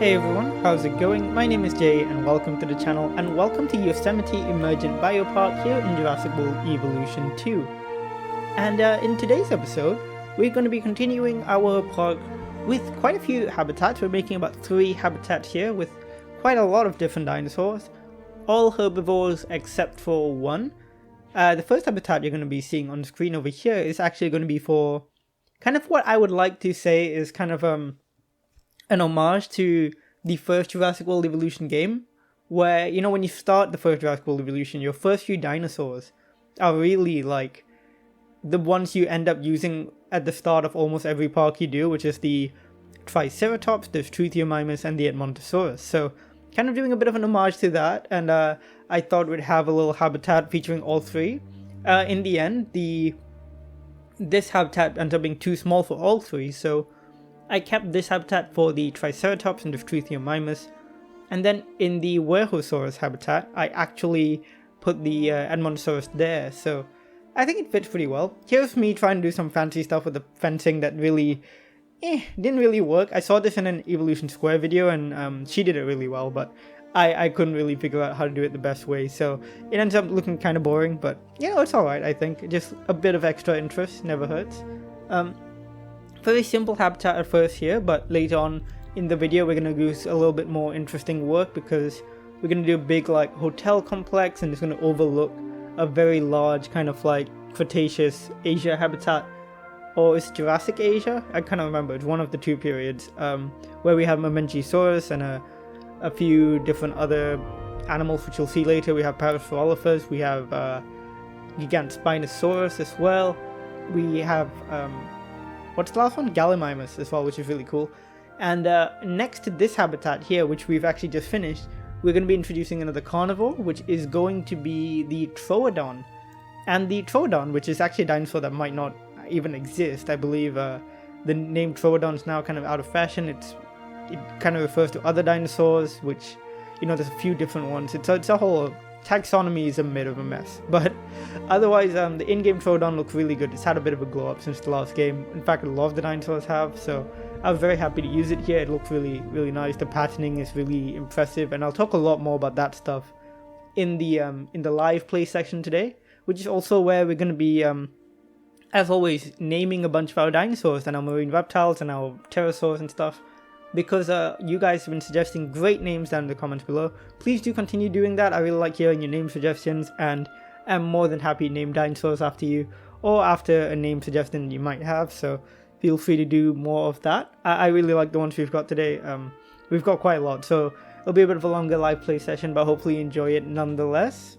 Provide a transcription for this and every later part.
Hey everyone, how's it going? My name is Jay and welcome to the channel and welcome to Yosemite Emergent Biopark here in Jurassic World Evolution 2. And in today's episode, we're going to be continuing our park with quite a few habitats. We're making about 3 habitats here with quite a lot of different dinosaurs, all herbivores except for one. The first habitat you're going to be seeing on the screen over here is actually going to be for kind of what I would like to say is kind of an homage to the first Jurassic World Evolution game, where, you know, when you start the first Jurassic World Evolution, your first few dinosaurs are really like the ones you end up using at the start of almost every park you do, which is the Triceratops, the Struthiomimus, and the Edmontosaurus. So kind of doing a bit of an homage to that, and I thought we'd have a little habitat featuring all 3. In the end, this habitat ends up being too small for all 3, so I kept this habitat for the Triceratops and the Struthiomimus, and then in the Werchosaurus habitat, I actually put the Edmontosaurus there, so I think it fits pretty well. Here's me trying to do some fancy stuff with the fencing that really, didn't really work. I saw this in an Evolution Square video and she did it really well, but I couldn't really figure out how to do it the best way, so it ends up looking kind of boring, but you know, it's alright I think. Just a bit of extra interest never hurts. Very simple habitat at first here, but later on in the video we're going to do a little bit more interesting work because we're going to do a big like hotel complex and it's going to overlook a very large kind of like Cretaceous Asia habitat, or is Jurassic Asia? I can't remember, it's one of the 2 periods, where we have Mamenchisaurus and a few different other animals which you'll see later. We have Parasaurolophus, we have Gigantospinosaurus as well, we have what's the last one? Gallimimus as well, which is really cool. And next to this habitat here, which we've actually just finished, we're going to be introducing another carnivore, which is going to be the Troodon. And the Troodon, which is actually a dinosaur that might not even exist, I believe the name Troodon is now kind of out of fashion. It kind of refers to other dinosaurs, which, you know, there's a few different ones. It's a whole taxonomy is a bit of a mess, but otherwise the in-game Troodon looks really good. It's had a bit of a glow up since the last game. In fact, a lot of the dinosaurs have, so I was very happy to use it here. It looks really nice. The patterning is really impressive, and I'll talk a lot more about that stuff in the live play section today, which is also where we're going to be as always naming a bunch of our dinosaurs and our marine reptiles and our pterosaurs and stuff, because you guys have been suggesting great names down in the comments below. Please do continue doing that. I really like hearing your name suggestions, and I'm more than happy to name dinosaurs after you or after a name suggestion you might have, so feel free to do more of that. I really like the ones we've got today. We've got quite a lot, so it'll be a bit of a longer live play session, but hopefully you enjoy it nonetheless.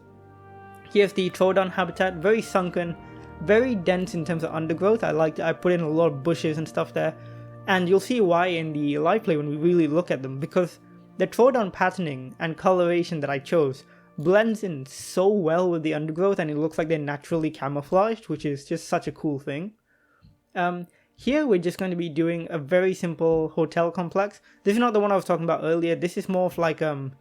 Here's the Troodon habitat, very sunken, very dense in terms of undergrowth. I put in a lot of bushes and stuff there. And you'll see why in the live play when we really look at them, because the Troodon patterning and coloration that I chose blends in so well with the undergrowth, and it looks like they're naturally camouflaged, which is just such a cool thing. Here we're just going to be doing a very simple hotel complex. This is not the one I was talking about earlier. This is more of like a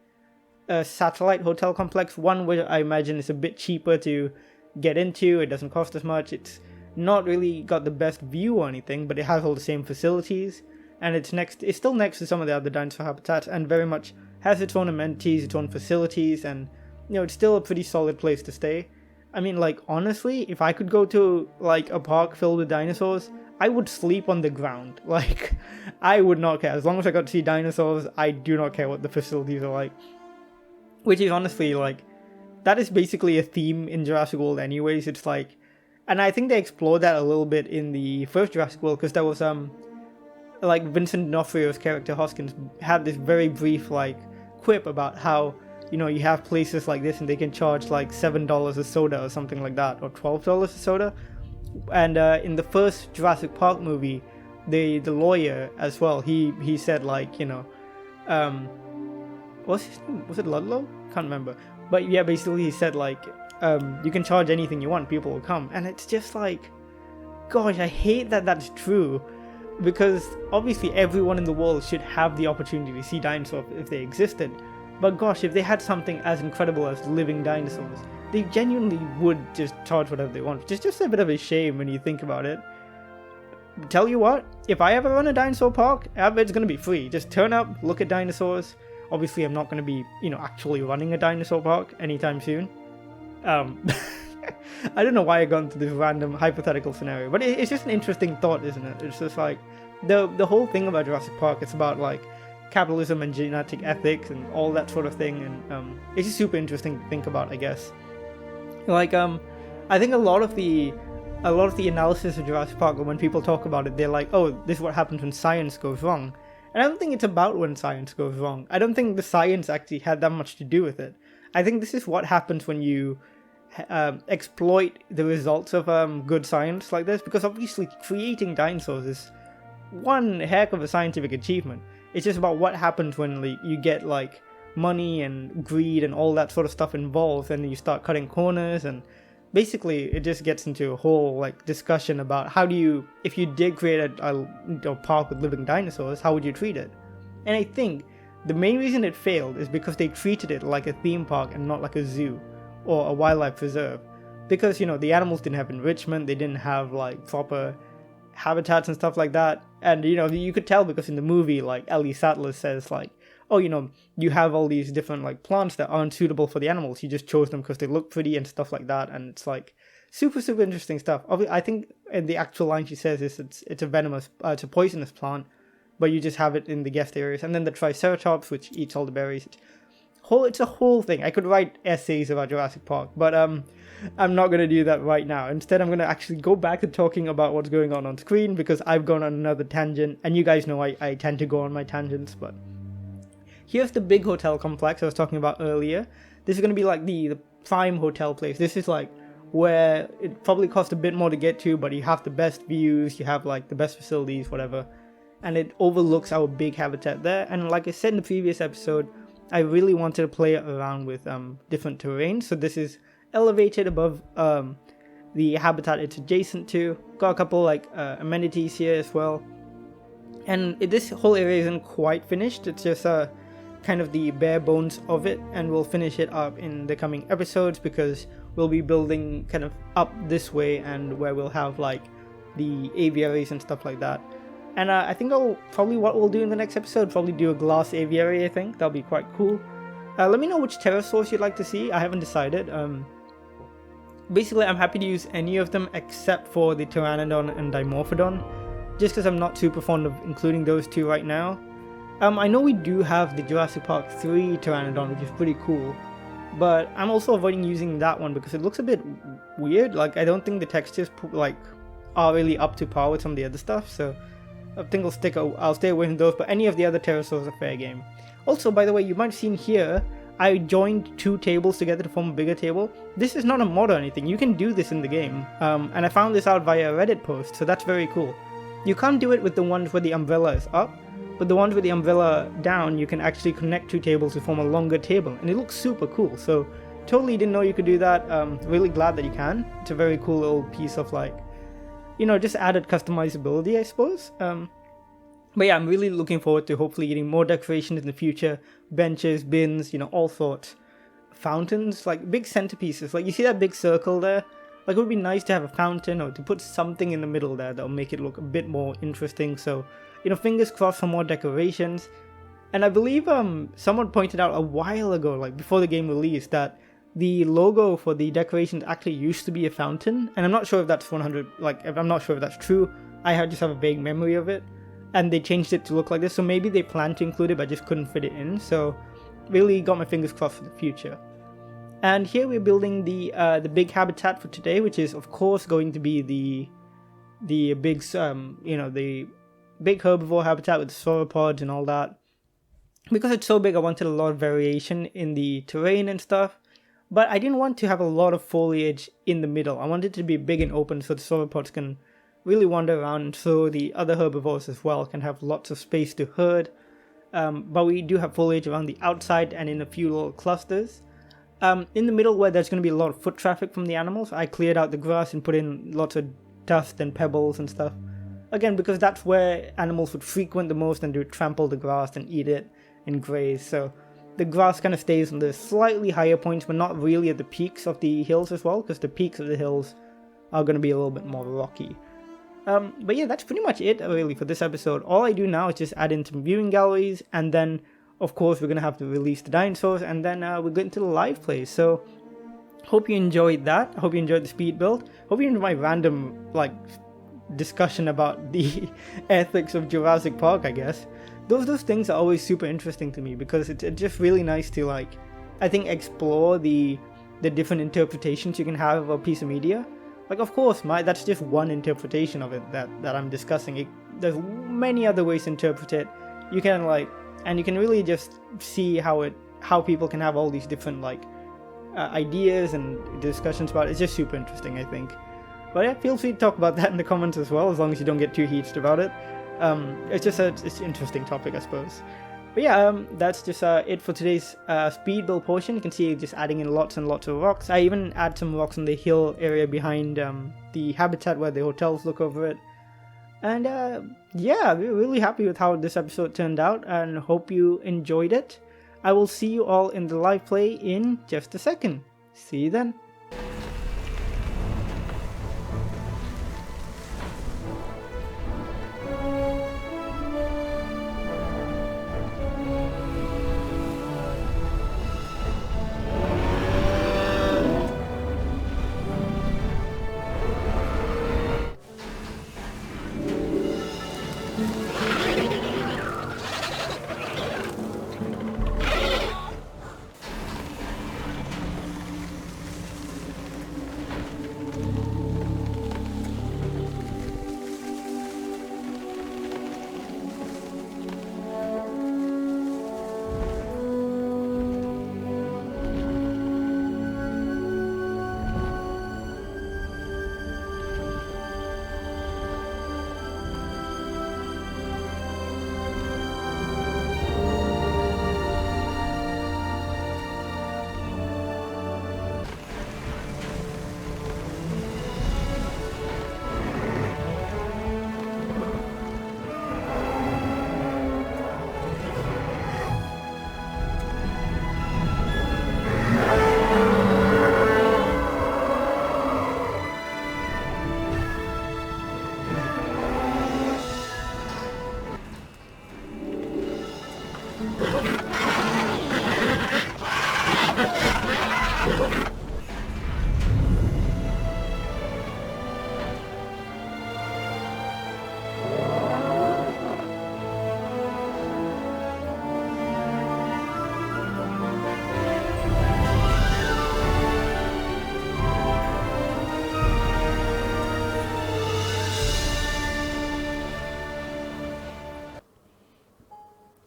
satellite hotel complex, one where I imagine is a bit cheaper to get into. It doesn't cost as much. It's not really got the best view or anything, but it has all the same facilities, and it's still next to some of the other dinosaur habitats, and very much has its own amenities, its own facilities, and you know, it's still a pretty solid place to stay. I mean, like, honestly, if I could go to like a park filled with dinosaurs, I would sleep on the ground. Like, I would not care. As long as I got to see dinosaurs, I do not care what the facilities are like. Which is honestly, like, that is basically a theme in Jurassic World anyways. It's like, and I think they explored that a little bit in the first Jurassic World, because there was like Vincent D'Onofrio's character Hoskins had this very brief like quip about how, you know, you have places like this and they can charge like $7 a soda or something like that, or $12 a soda. And in the first Jurassic Park movie, the lawyer as well, he said, like, you know, what's his name? Was it Ludlow? Can't remember. But yeah, basically he said like, you can charge anything you want, people will come. And it's just like, gosh, I hate that that's true, because obviously everyone in the world should have the opportunity to see dinosaurs if they existed. But gosh, if they had something as incredible as living dinosaurs, they genuinely would just charge whatever they want. It's just a bit of a shame when you think about it. tell you what, if I ever run a dinosaur park, it's going to be free. Just turn up, look at dinosaurs. Obviously, I'm not going to be, actually running a dinosaur park anytime soon. I don't know why I got into this random hypothetical scenario, but it's just an interesting thought, isn't it? It's just like, the whole thing about Jurassic Park, it's about like capitalism and genetic ethics and all that sort of thing, and it's just super interesting to think about, I guess. Like, I think a lot of the analysis of Jurassic Park, when people talk about it, they're like, oh, this is what happens when science goes wrong. And I don't think it's about when science goes wrong. I don't think the science actually had that much to do with it. I think this is what happens when you exploit the results of good science like this, because obviously creating dinosaurs is one heck of a scientific achievement. It's just about what happens when you get like money and greed and all that sort of stuff involved, and you start cutting corners, and basically it just gets into a whole like discussion about how do you, if you did create a park with living dinosaurs, how would you treat it? And I think the main reason it failed is because they treated it like a theme park and not like a zoo or a wildlife preserve, because the animals didn't have enrichment, they didn't have like proper habitats and stuff like that. And you could tell because in the movie, like Ellie Sattler says like, oh, you have all these different like plants that aren't suitable for the animals, you just chose them because they look pretty and stuff like that. And it's like super interesting stuff. I think in the actual line she says is it's a poisonous plant, but you just have it in the guest areas. And then the Triceratops, which eats all the berries. It's a whole thing. I could write essays about Jurassic Park, but I'm not going to do that right now. Instead, I'm going to actually go back to talking about what's going on screen, because I've gone on another tangent, and you guys know I tend to go on my tangents. But here's the big hotel complex I was talking about earlier. This is going to be like the prime hotel place. This is like where it probably costs a bit more to get to, but you have the best views, you have like the best facilities, whatever, and it overlooks our big habitat there. And like I said in the previous episode, I really wanted to play around with different terrains. So this is elevated above the habitat it's adjacent to. Got a couple like amenities here as well. And this whole area isn't quite finished. It's just kind of the bare bones of it, and we'll finish it up in the coming episodes, because we'll be building kind of up this way, and where we'll have like the aviaries and stuff like that. And I think what we'll do in the next episode, probably do a glass aviary. I think that'll be quite cool. Let me know which pterosaurs you'd like to see. I haven't decided. Basically, I'm happy to use any of them except for the Pteranodon and Dimorphodon, just because I'm not super fond of including those two right now. I know we do have the Jurassic Park 3 Pteranodon, which is pretty cool, but I'm also avoiding using that one because it looks a bit weird. Like, I don't think the textures are really up to par with some of the other stuff, so I think I'll stay away from those, but any of the other pterosaurs are fair game. Also, by the way, you might have seen here, I joined two tables together to form a bigger table. This is not a mod or anything, you can do this in the game, and I found this out via a Reddit post, so that's very cool. You can't do it with the ones where the umbrella is up, but the ones with the umbrella down, you can actually connect two tables to form a longer table, and it looks super cool. So totally didn't know you could do that. Really glad that you can. It's a very cool little piece of like, just added customizability, I suppose. But yeah, I'm really looking forward to hopefully getting more decorations in the future. Benches, bins, all sorts. Fountains, like big centerpieces. Like, you see that big circle there? Like, it would be nice to have a fountain or to put something in the middle there that'll make it look a bit more interesting. So, fingers crossed for more decorations. And I believe someone pointed out a while ago, like before the game released, that the logo for the decorations actually used to be a fountain. And I'm not sure if that's I'm not sure if that's true. I just have a vague memory of it. And they changed it to look like this, so maybe they planned to include it but just couldn't fit it in. So really got my fingers crossed for the future. And here we're building the big habitat for today, which is of course going to be the big the big herbivore habitat with sauropods and all that. Because it's so big, I wanted a lot of variation in the terrain and stuff, but I didn't want to have a lot of foliage in the middle. I wanted it to be big and open so the sauropods can really wander around, so the other herbivores as well can have lots of space to herd. But we do have foliage around the outside and in a few little clusters. In the middle, where there's going to be a lot of foot traffic from the animals, I cleared out the grass and put in lots of dust and pebbles and stuff. Again, because that's where animals would frequent the most and do trample the grass and eat it and graze. So the grass kind of stays on the slightly higher points, but not really at the peaks of the hills as well, because the peaks of the hills are going to be a little bit more rocky. But yeah, that's pretty much it really for this episode. All I do now is just add in some viewing galleries, and then of course we're gonna have to release the dinosaurs, and then we're going to the live plays. So hope you enjoyed that. Hope you enjoyed the speed build. Hope you enjoyed my random like discussion about the ethics of Jurassic Park, I guess. Those things are always super interesting to me, because it's just really nice to, like, I think, explore the different interpretations you can have of a piece of media. Like, of course, that's just one interpretation of it that I'm discussing. There's many other ways to interpret it. You can, like, and you can really just see how people can have all these different, like, ideas and discussions about it. It's just super interesting, I think. But yeah, feel free to talk about that in the comments as well, as long as you don't get too heated about it. It's just it's an interesting topic, I suppose. But yeah, that's just it for today's speed build portion. You can see just adding in lots and lots of rocks. I even add some rocks on the hill area behind the habitat where the hotels look over it. And yeah, we're really happy with how this episode turned out, and hope you enjoyed it. I will see you all in the live play in just a second. See you then.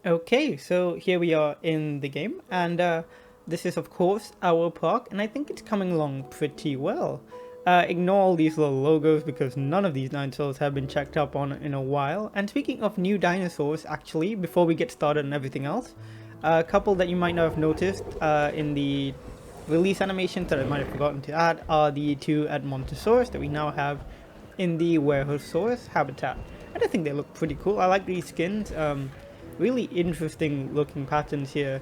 Okay, so here we are in the game, and this is of course our park, and I think it's coming along pretty well. Ignore all these little logos because none of these dinosaurs have been checked up on in a while. And speaking of new dinosaurs, actually, before we get started on everything else, a couple that you might not have noticed in the release animations that I might have forgotten to add are the two Edmontosaurus that we now have in the Werehousaurus habitat. And I think they look pretty cool. I like these skins. Really interesting looking patterns here.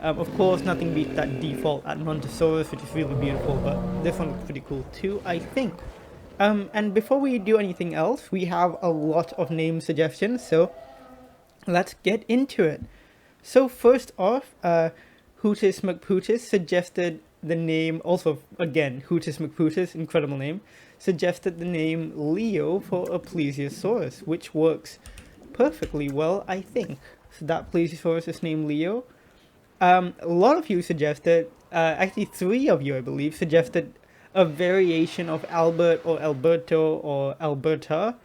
Of course, nothing beats that default Edmontosaurus, which is really beautiful, but this one looks pretty cool too, I think. And before we do anything else, we have a lot of name suggestions, so let's get into it. So first off, Hootis McPootis suggested the name, also again, Hootis McPootis, incredible name, suggested the name Leo for a Plesiosaurus, which works perfectly well, I think. So that Plesiosaurus is named Leo. A lot of you suggested, actually 3 of you I believe, suggested a variation of Albert or Alberto or Alberta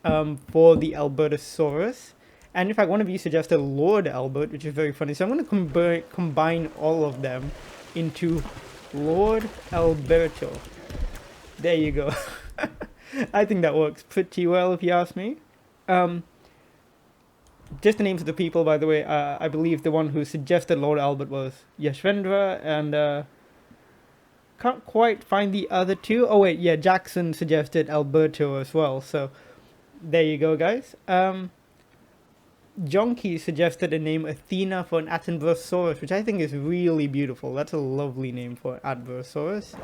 for the Albertosaurus. And in fact, one of you suggested Lord Albert, which is very funny. So I'm going to combine all of them into Lord Alberto. There you go. I think that works pretty well if you ask me. Just the names of the people, by the way. I believe the one who suggested Lord Albert was Yashvendra, and can't quite find the other 2. Oh wait, yeah, Jackson suggested Alberto as well. So there you go, guys. Jonky suggested the name Athena for an Attenborosaurus, which I think is really beautiful. That's a lovely name for an Attenborosaurus.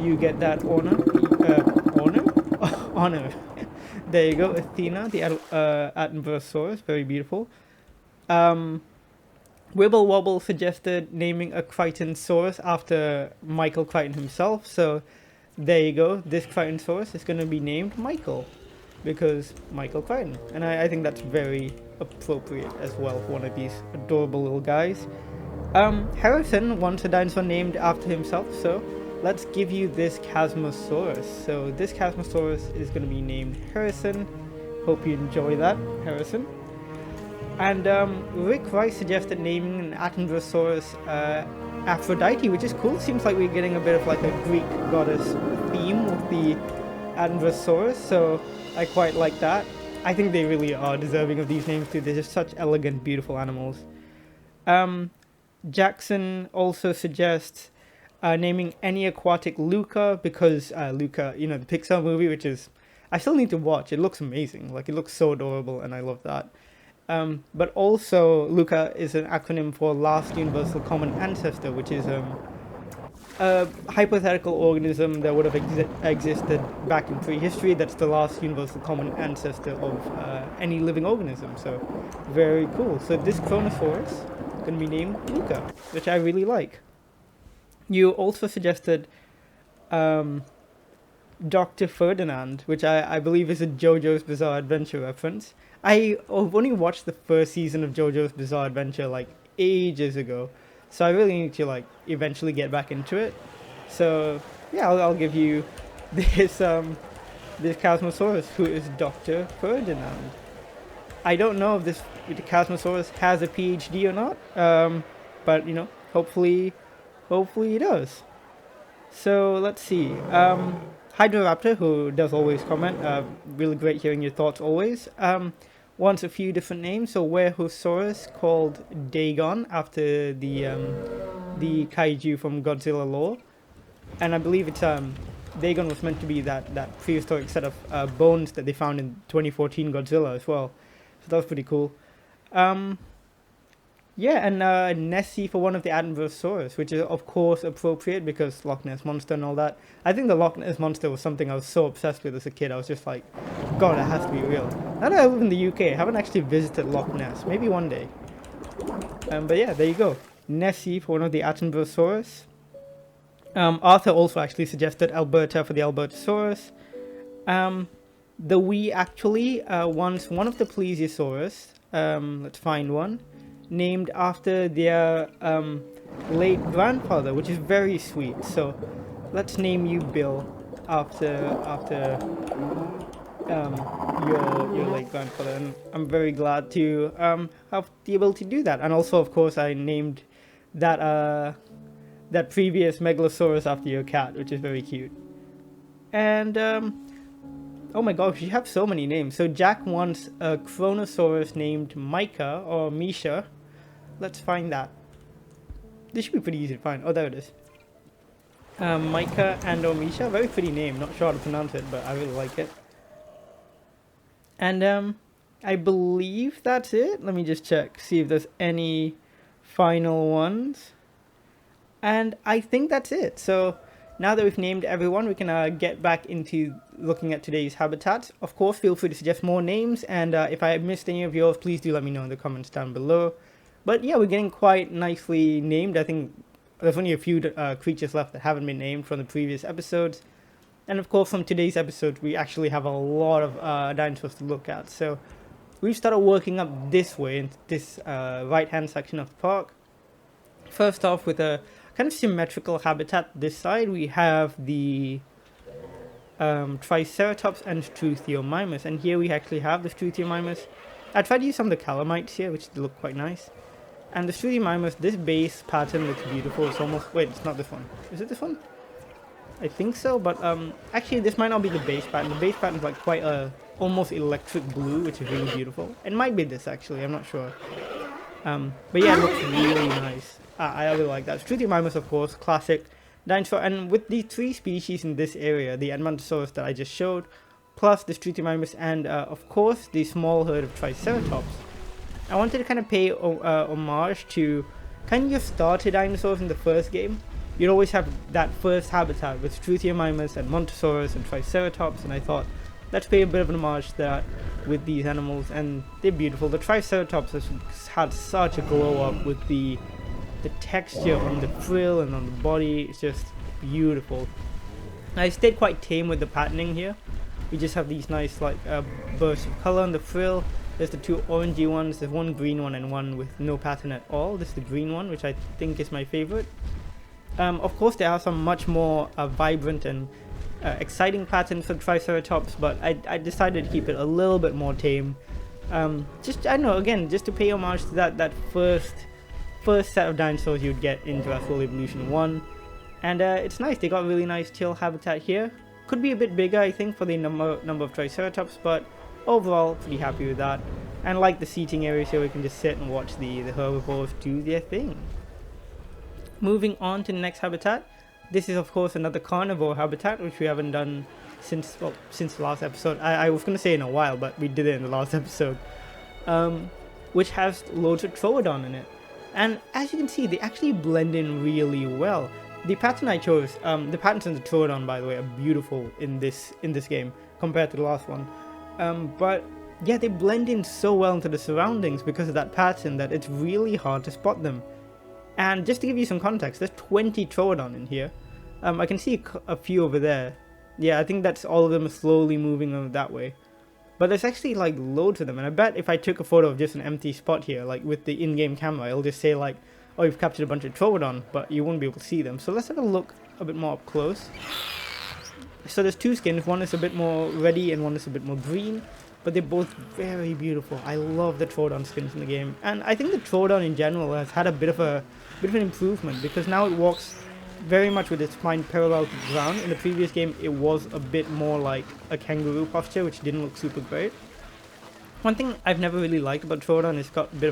You get that honor. Honor? Honor. There you go, Athena, the Attenboroughsaurus, very beautiful. Wibble Wobble suggested naming a Crichtonsaurus after Michael Crichton himself, so there you go, this Crichtonsaurus is going to be named Michael, because Michael Crichton, and I think that's very appropriate as well for one of these adorable little guys. Harrison wants a dinosaur named after himself, so let's give you this Chasmosaurus. So this Chasmosaurus is going to be named Harrison. Hope you enjoy that, Harrison. And Rick Rice suggested naming an Attenboroughsaurus Aphrodite, which is cool. Seems like we're getting a bit of like a Greek goddess theme with the Attenboroughsaurus, so I quite like that. I think they really are deserving of these names too. They're just such elegant, beautiful animals. Jackson also suggests naming any aquatic Luca, because Luca, you know, the Pixar movie, which is, I still need to watch. It looks amazing. Like, it looks so adorable, and I love that. But also, Luca is an acronym for Last Universal Common Ancestor, which is a hypothetical organism that would have existed back in prehistory. That's the last universal common ancestor of any living organism. So, very cool. So this Chronosaurus is going to be named Luca, which I really like. You also suggested Dr. Ferdinand, which I believe is a JoJo's Bizarre Adventure reference. I've only watched the first season of JoJo's Bizarre Adventure like ages ago, so I really need to like eventually get back into it. So yeah, I'll give you this this Chasmosaurus, who is Dr. Ferdinand. I don't know if the Chasmosaurus has a PhD or not, but you know, hopefully it does. So let's see. Hydroraptor, who does always comment, really great hearing your thoughts always, wants a few different names. So Werehosaurus, called Dagon after the kaiju from Godzilla lore, and I believe it's Dagon was meant to be that prehistoric set of bones that they found in 2014 Godzilla as well. So that was pretty cool. Yeah, and Nessie for one of the Attenboroughsaurus, which is of course appropriate because Loch Ness Monster and all that. I think the Loch Ness Monster was something I was so obsessed with as a kid. I was just like, God, it has to be real. Now that I live in the UK, I haven't actually visited Loch Ness. Maybe one day. But yeah, there you go. Nessie for one of the Attenboroughsaurus. Arthur also actually suggested Alberta for the Albertosaurus. The Wii actually wants one of the Plesiosaurus. Let's find one. Named after their late grandfather, which is very sweet. So let's name you Bill after your late grandfather, and I'm very glad to have the ability to do that. And also, of course, I named that previous Megalosaurus after your cat, which is very cute. And oh my gosh, you have so many names. So Jack wants a Chronosaurus named Micah or Misha. Let's find that. This should be pretty easy to find. Oh, there it is. Micah and or Misha. Very pretty name. Not sure how to pronounce it, but I really like it. And I believe that's it. Let me just check. See if there's any final ones. And I think that's it. So now that we've named everyone, we can get back into looking at today's habitats. Of course, feel free to suggest more names. And if I missed any of yours, please do let me know in the comments down below. But yeah, we're getting quite nicely named. I think there's only a few creatures left that haven't been named from the previous episodes. And of course, from today's episode, we actually have a lot of dinosaurs to look at. So we've started working up this way, in this right-hand section of the park. First off, with a kind of symmetrical habitat this side, we have the Triceratops and Struthiomimus. And here we actually have the Struthiomimus. I tried to use some of the calamites here, which look quite nice. And the Struthiomimus, this base pattern looks beautiful. It's almost... Wait, it's not this one. Is it this one? I think so, but actually this might not be the base pattern. The base pattern is like quite a almost electric blue, which is really beautiful. It might be this actually, I'm not sure. But yeah, it looks really nice. I really like that. Struthiomimus, of course, classic dinosaur. And with the three species in this area, the Edmontosaurus that I just showed, plus the Struthiomimus, and of course the small herd of Triceratops, I wanted to kind of pay homage to kind of your starter dinosaurs in the first game. You'd always have that first habitat with Struthiomimus and Montosaurus and Triceratops, and I thought, let's pay a bit of an homage to that with these animals, and they're beautiful. The Triceratops has had such a glow up with the texture on the frill and on the body. It's just beautiful. I stayed quite tame with the patterning here. We just have these nice like bursts of color on the frill. There's the two orangey ones, there's one green one and one with no pattern at all. This is the green one, which I think is my favorite. Of course there are some much more vibrant and exciting patterns for the Triceratops, but I decided to keep it a little bit more tame. Just, I don't know, again, just to pay homage to that first set of dinosaurs you'd get in Jurassic World Evolution 1. And it's nice, they got really nice chill habitat here. Could be a bit bigger, I think, for the number of Triceratops, but overall, pretty happy with that. And like the seating areas here, we can just sit and watch the herbivores do their thing. Moving on to the next habitat. This is, of course, another carnivore habitat, which we haven't done since the last episode. I was going to say in a while, but we did it in the last episode. Which has loads of Troodon in it. And as you can see, they actually blend in really well. The pattern I chose, the patterns in the Troodon, by the way, are beautiful in this game compared to the last one. But yeah, they blend in so well into the surroundings because of that pattern that it's really hard to spot them. And just to give you some context, there's 20 Troodon in here. I can see a few over there. Yeah, I think that's all of them slowly moving over that way. But there's actually like loads of them, and I bet if I took a photo of just an empty spot here, like with the in-game camera, it'll just say like, oh, you've captured a bunch of Troodon, but you won't be able to see them. So let's have a look a bit more up close. So there's two skins, one is a bit more reddy and one is a bit more green, but they're both very beautiful. I love the Troodon skins in the game, and I think the Troodon in general has had a bit of an improvement, because now it walks very much with its spine parallel to the ground. In the previous game it was a bit more like a kangaroo posture, which didn't look super great. One thing I've never really liked about Troodon is it's got a bit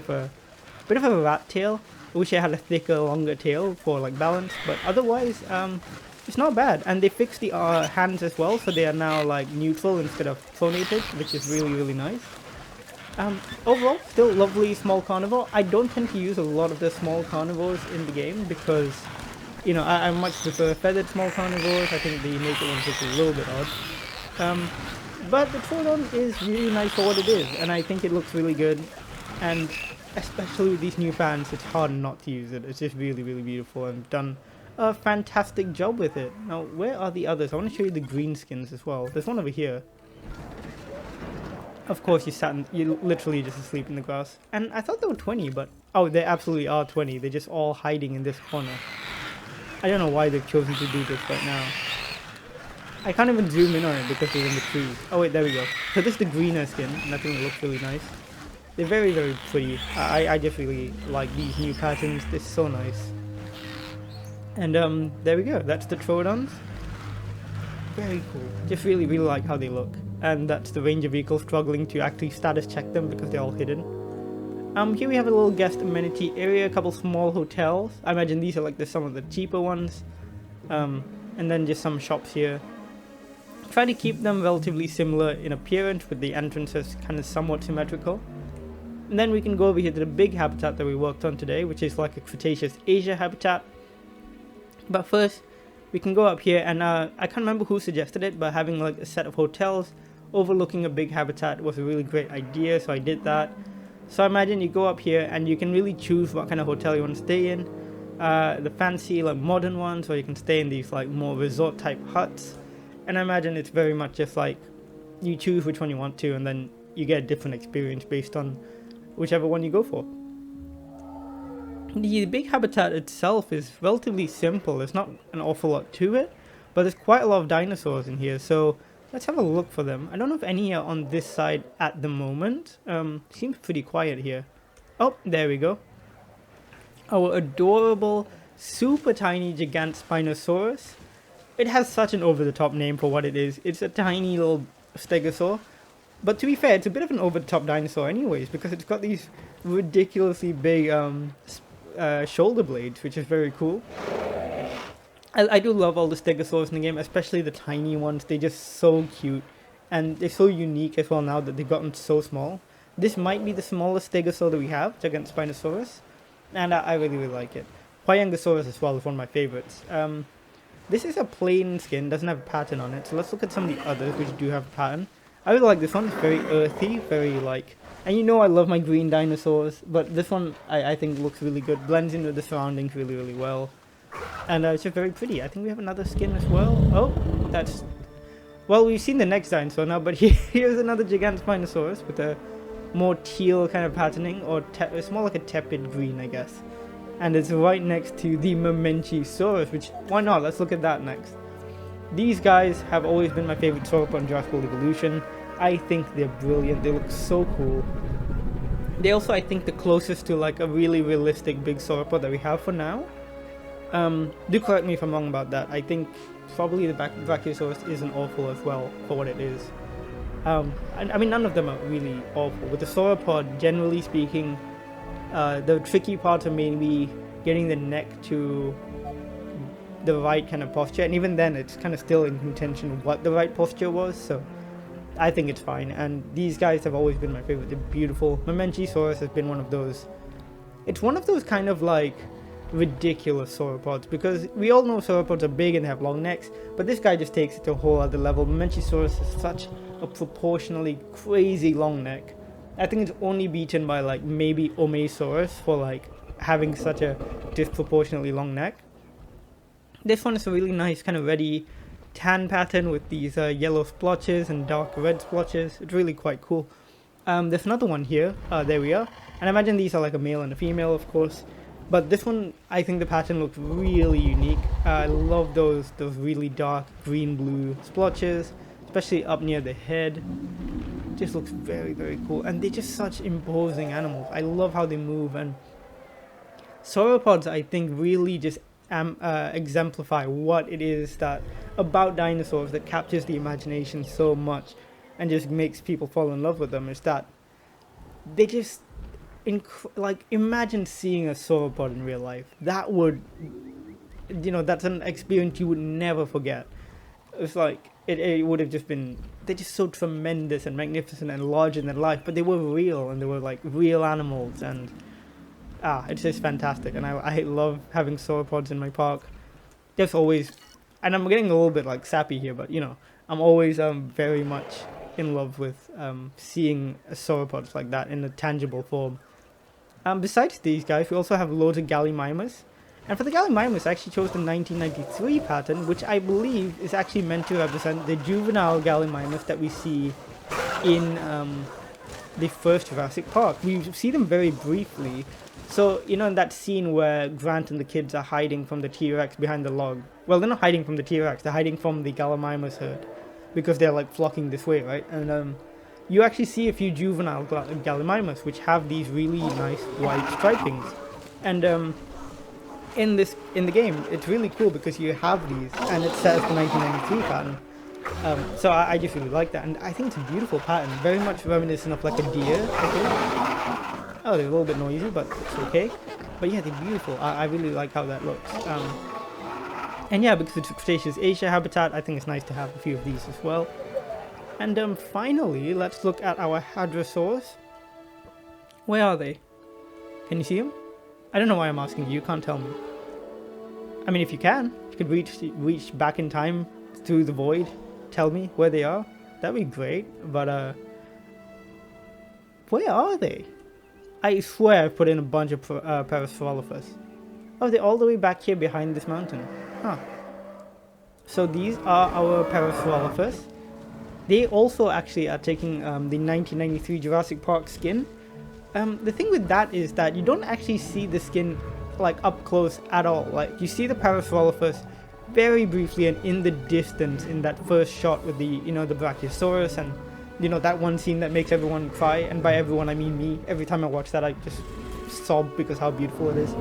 of a rat tail. I wish I had a thicker, longer tail for like balance, but otherwise it's not bad. And they fixed the hands as well, so they are now like neutral instead of pronated, which is really, really nice. Overall, still lovely small carnivore. I don't tend to use a lot of the small carnivores in the game because, you know, I much prefer feathered small carnivores. I think the naked ones look a little bit odd. But the Troodon is really nice for what it is, and I think it looks really good. And especially with these new fans, it's hard not to use it. It's just really, really beautiful, and done a fantastic job with it. Now, where are the others? I want to show you the green skins as well. There's one over here. Of course, you're literally just asleep in the grass. And I thought there were 20, but oh, there absolutely are 20. They're just all hiding in this corner. I don't know why they've chosen to do this right now. I can't even zoom in on it because they're in the trees. Oh wait, there we go. So this is the greener skin, and I think it looks really nice. They're very, very pretty. I just really like these new patterns. They're so nice. And there we go. That's the Troodons. Very cool. Just really, really like how they look. And that's the ranger vehicle struggling to actually status check them because they're all hidden. Here we have a little guest amenity area, a couple small hotels. I imagine these are like some of the cheaper ones. And then just some shops here. Try to keep them relatively similar in appearance, with the entrances kind of somewhat symmetrical. And then we can go over here to the big habitat that we worked on today, which is like a Cretaceous Asia habitat. But first, we can go up here, and I can't remember who suggested it, but having like a set of hotels overlooking a big habitat was a really great idea, so I did that. So I imagine you go up here and you can really choose what kind of hotel you want to stay in. The fancy like modern ones, or you can stay in these like more resort type huts. And I imagine it's very much just like you choose which one you want to, and then you get a different experience based on whichever one you go for. The big habitat itself is relatively simple. There's not an awful lot to it, but there's quite a lot of dinosaurs in here, so let's have a look for them. I don't know if any are on this side at the moment. Seems pretty quiet here. Oh, there we go. Our adorable, super tiny Gigantspinosaurus. It has such an over-the-top name for what it is. It's a tiny little stegosaur. But to be fair, it's a bit of an over-the-top dinosaur anyways, because it's got these ridiculously big shoulder blades, which is very cool. I do love all the stegosaurs in the game, especially the tiny ones. They're just so cute, and they're so unique as well now that they've gotten so small. This might be the smallest stegosaur that we have, Gigantspinosaurus, and I really, really like it. Huayangosaurus as well is one of my favorites. This is a plain skin, doesn't have a pattern on it, so let's look at some of the others which do have a pattern. I really like this one. It's very earthy, very like, and you know I love my green dinosaurs, but this one I think looks really good. Blends in with the surroundings really, really well. And it's just very pretty. I think we have another skin as well. Oh, that's... Well, we've seen the next dinosaur now, but here's another Gigantospinosaurus with a more teal kind of patterning, or it's more like a tepid green, I guess. And it's right next to the Mamenchisaurus, which, why not? Let's look at that next. These guys have always been my favorite sauropod in Jurassic World Evolution. I think they're brilliant. They look so cool. They also, I think, the closest to like a really realistic big sauropod that we have for now. Do correct me if I'm wrong about that. I think probably the Brachiosaurus isn't awful as well for what it is. I mean, none of them are really awful. With the sauropod, generally speaking, the tricky parts are mainly getting the neck to the right kind of posture, and even then it's kind of still in contention what the right posture was, so I think it's fine. And these guys have always been my favorite. They're beautiful. Mamenchisaurus has been one of those, it's one of those kind of like ridiculous sauropods, because we all know sauropods are big and they have long necks, but this guy just takes it to a whole other level. Mamenchisaurus has such a proportionally crazy long neck. I think it's only beaten by like maybe Omesaurus for like having such a disproportionately long neck. This one is a really nice kind of reddy tan pattern with these yellow splotches and dark red splotches. It's really quite cool. There's another one here. There we are. And I imagine these are like a male and a female, of course. But this one, I think the pattern looks really unique. I love those really dark green-blue splotches, especially up near the head. It just looks very, very cool. And they're just such imposing animals. I love how they move. And sauropods, I think, really just exemplify what it is that about dinosaurs that captures the imagination so much and just makes people fall in love with them. Is that they just... like, imagine seeing a sauropod in real life. That would, you know, that's an experience you would never forget. It's like, it would have just been, they're just so tremendous and magnificent and larger than life, but they were real, and they were like real animals, and it's just fantastic. And I love having sauropods in my park. There's always, and I'm getting a little bit like sappy here, but you know, I'm always very much in love with seeing sauropods like that in a tangible form. Besides these guys, we also have loads of Gallimimus. And for the Gallimimus, I actually chose the 1993 pattern, which I believe is actually meant to represent the juvenile Gallimimus that we see in the first Jurassic Park. We see them very briefly. So, you know, in that scene where Grant and the kids are hiding from the T-Rex behind the log. Well, they're not hiding from the T-Rex, they're hiding from the Gallimimus herd. Because they're like flocking this way, right? And you actually see a few juvenile Gallimimus which have these really nice white stripings. And in the game, it's really cool because you have these, and it says the 1993 pattern. So I just really like that, and I think it's a beautiful pattern, very much reminiscent of like a deer, I think. Oh, they're a little bit noisy, but it's okay. But yeah, they're beautiful. I really like how that looks. And yeah, because it's a Cretaceous Asia habitat, I think it's nice to have a few of these as well. And finally, let's look at our Hadrosaurs. Where are they? Can you see them? I don't know why I'm asking you, you can't tell me. I mean, if you can, you could reach back in time through the void, tell me where they are. That'd be great, but where are they? I swear I've put in a bunch of Parasaurolophus. Oh, they're all the way back here behind this mountain. Huh. So these are our Parasaurolophus. They also actually are taking the 1993 Jurassic Park skin. The thing with that is that you don't actually see the skin like up close at all. Like, you see the Parasaurolophus very briefly and in the distance in that first shot with the, you know, the Brachiosaurus, and you know, that one scene that makes everyone cry, and by everyone I mean me. Every time I watch that I just sob because how beautiful it is.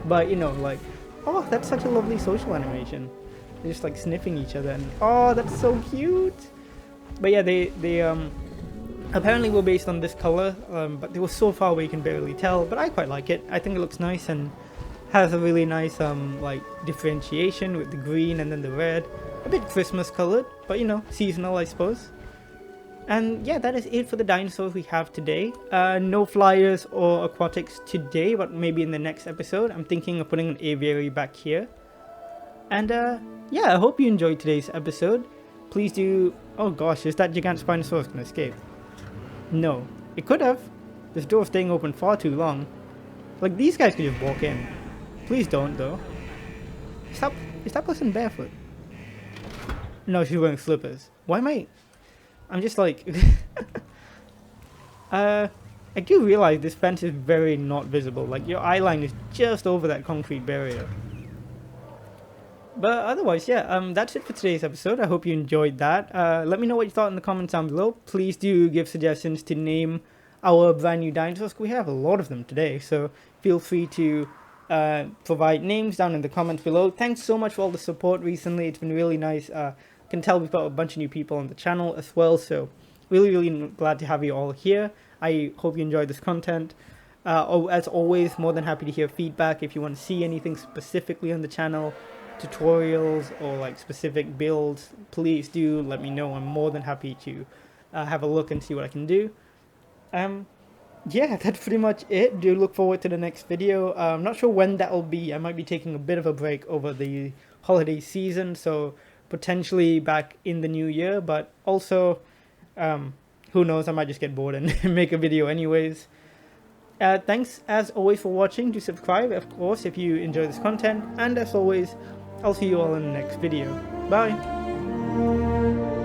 But you know, like, oh, that's such a lovely social animation. They're just like sniffing each other, and oh, that's so cute. But yeah, they apparently were based on this color, but they were so far away you can barely tell, but I quite like it. I think it looks nice and has a really nice like differentiation with the green and then the red. A bit Christmas colored, but you know, seasonal I suppose. And yeah, that is it for the dinosaurs we have today. No flyers or aquatics today, but maybe in the next episode. I'm thinking of putting an aviary back here. And yeah, I hope you enjoyed today's episode. please do... Oh gosh, is that Gigant Spinosaurus going to escape? No. It could have. This door's staying open far too long. Like, these guys could just walk in. Please don't, though. Is that person barefoot? No, she's wearing slippers. Why am I... I'm just like... I do realize this fence is very not visible. Like, your eye line is just over that concrete barrier. But otherwise, yeah, that's it for today's episode. I hope you enjoyed that. Let me know what you thought in the comments down below. Please do give suggestions to name our brand new dinosaurs. We have a lot of them today, so feel free to provide names down in the comments below. Thanks so much for all the support recently. It's been really nice. Can tell we've got a bunch of new people on the channel as well, so really glad to have you all here. I hope you enjoyed this content. As always, more than happy to hear feedback. If you want to see anything specifically on the channel, tutorials or like specific builds, please do let me know. I'm more than happy to have a look and see what I can do. Yeah, that's pretty much it. Do look forward to the next video. I'm not sure when that'll be. I might be taking a bit of a break over the holiday season, so potentially back in the new year, but also who knows, I might just get bored and make a video anyways. Thanks as always for watching. Do subscribe, of course, if you enjoy this content, and as always, I'll see you all in the next video. Bye!